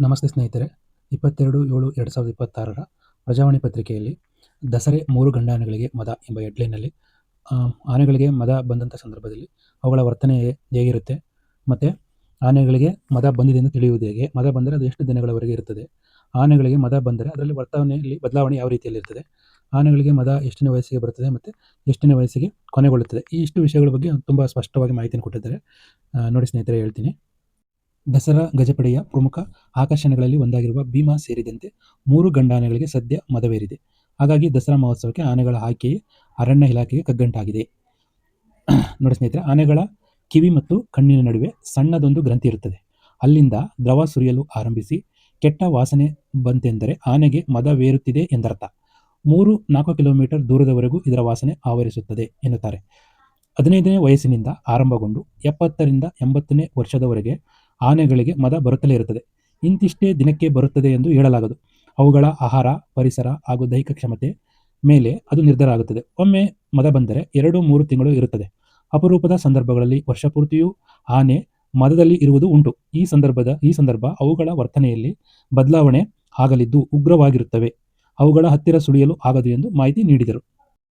ನಮಸ್ತೆ ಸ್ನೇಹಿತರೆ. 22/7/2026 ಪ್ರಜಾವಾಣಿ ಪತ್ರಿಕೆಯಲ್ಲಿ ದಸರೆ 3 ಗಂಡಾನೆಗಳಿಗೆ ಮದ ಎಂಬ ಹೆಡ್ಲೈನಲ್ಲಿ ಆನೆಗಳಿಗೆ ಮದ ಬಂದಂಥ ಸಂದರ್ಭದಲ್ಲಿ ಅವುಗಳ ವರ್ತನೆ ಹೇಗಿರುತ್ತೆ, ಮತ್ತು ಆನೆಗಳಿಗೆ ಮದ ಬಂದಿದೆ ಎಂದು ತಿಳಿಯುವುದು ಹೇಗೆ, ಮದ ಬಂದರೆ ಅದು ಎಷ್ಟು ದಿನಗಳವರೆಗೆ ಇರುತ್ತದೆ, ಆನೆಗಳಿಗೆ ಮದ ಬಂದರೆ ಅದರಲ್ಲಿ ವರ್ತನೆಯಲ್ಲಿ ಬದಲಾವಣೆ ಯಾವ ರೀತಿಯಲ್ಲಿರ್ತದೆ, ಆನೆಗಳಿಗೆ ಮದ ಎಷ್ಟನೇ ವಯಸ್ಸಿಗೆ ಬರುತ್ತದೆ ಮತ್ತು ಎಷ್ಟನೇ ವಯಸ್ಸಿಗೆ ಕೊನೆಗೊಳ್ಳುತ್ತದೆ, ಈ ಇಷ್ಟು ವಿಷಯಗಳ ಬಗ್ಗೆ ತುಂಬ ಸ್ಪಷ್ಟವಾಗಿ ಮಾಹಿತಿಯನ್ನು ಕೊಟ್ಟಿದ್ದಾರೆ. ನೋಡಿ ಸ್ನೇಹಿತರೆ, ಹೇಳ್ತೀನಿ. ದಸರಾ ಗಜಪಡೆಯ ಪ್ರಮುಖ ಆಕರ್ಷಣೆಗಳಲ್ಲಿ ಒಂದಾಗಿರುವ ಭೀಮಾ ಸೇರಿದಂತೆ 3 ಗಂಡಾನೆಗಳಿಗೆ ಸದ್ಯ ಮದವೇರಿದೆ. ಹಾಗಾಗಿ ದಸರಾ ಮಹೋತ್ಸವಕ್ಕೆ ಆನೆಗಳ ಆಯ್ಕೆಯೇ ಅರಣ್ಯ ಇಲಾಖೆಗೆ ಕಗ್ಗಂಟಾಗಿದೆ. ನೋಡಿ ಸ್ನೇಹಿತರೆ, ಆನೆಗಳ ಕಿವಿ ಮತ್ತು ಕಣ್ಣಿನ ನಡುವೆ ಸಣ್ಣದೊಂದು ಗ್ರಂಥಿ ಇರುತ್ತದೆ. ಅಲ್ಲಿಂದ ದ್ರವ ಸುರಿಯಲು ಆರಂಭಿಸಿ ಕೆಟ್ಟ ವಾಸನೆ ಬಂತೆಂದರೆ ಆನೆಗೆ ಮದವೇರುತ್ತಿದೆ ಎಂದರ್ಥ. 3-4 ಕಿಲೋಮೀಟರ್ ದೂರದವರೆಗೂ ಇದರ ವಾಸನೆ ಆವರಿಸುತ್ತದೆ ಎನ್ನುತ್ತಾರೆ. 15ನೇ ವಯಸ್ಸಿನಿಂದ ಆರಂಭಗೊಂಡು 70ರಿಂದ 80ನೇ ವರ್ಷದವರೆಗೆ ಆನೆಗಳಿಗೆ ಮದ ಬರುತ್ತಲೇ ಇರುತ್ತದೆ. ಇಂತಿಷ್ಟೇ ದಿನಕ್ಕೆ ಬರುತ್ತದೆ ಎಂದು ಹೇಳಲಾಗದು. ಅವುಗಳ ಆಹಾರ, ಪರಿಸರ ಹಾಗೂ ದೈಹಿಕ ಕ್ಷಮತೆ ಮೇಲೆ ಅದು ನಿರ್ಧಾರ ಆಗುತ್ತದೆ. ಒಮ್ಮೆ ಮದ ಬಂದರೆ 2-3 ತಿಂಗಳು ಇರುತ್ತದೆ. ಅಪರೂಪದ ಸಂದರ್ಭಗಳಲ್ಲಿ ವರ್ಷಪೂರ್ತಿಯೂ ಆನೆ ಮದದಲ್ಲಿ ಇರುವುದು ಉಂಟು. ಈ ಸಂದರ್ಭ ಅವುಗಳ ವರ್ತನೆಯಲ್ಲಿ ಬದಲಾವಣೆ ಆಗಲಿದ್ದು ಉಗ್ರವಾಗಿರುತ್ತವೆ. ಅವುಗಳ ಹತ್ತಿರ ಸುಳಿಯಲು ಆಗದು ಎಂದು ಮಾಹಿತಿ ನೀಡಿದರು.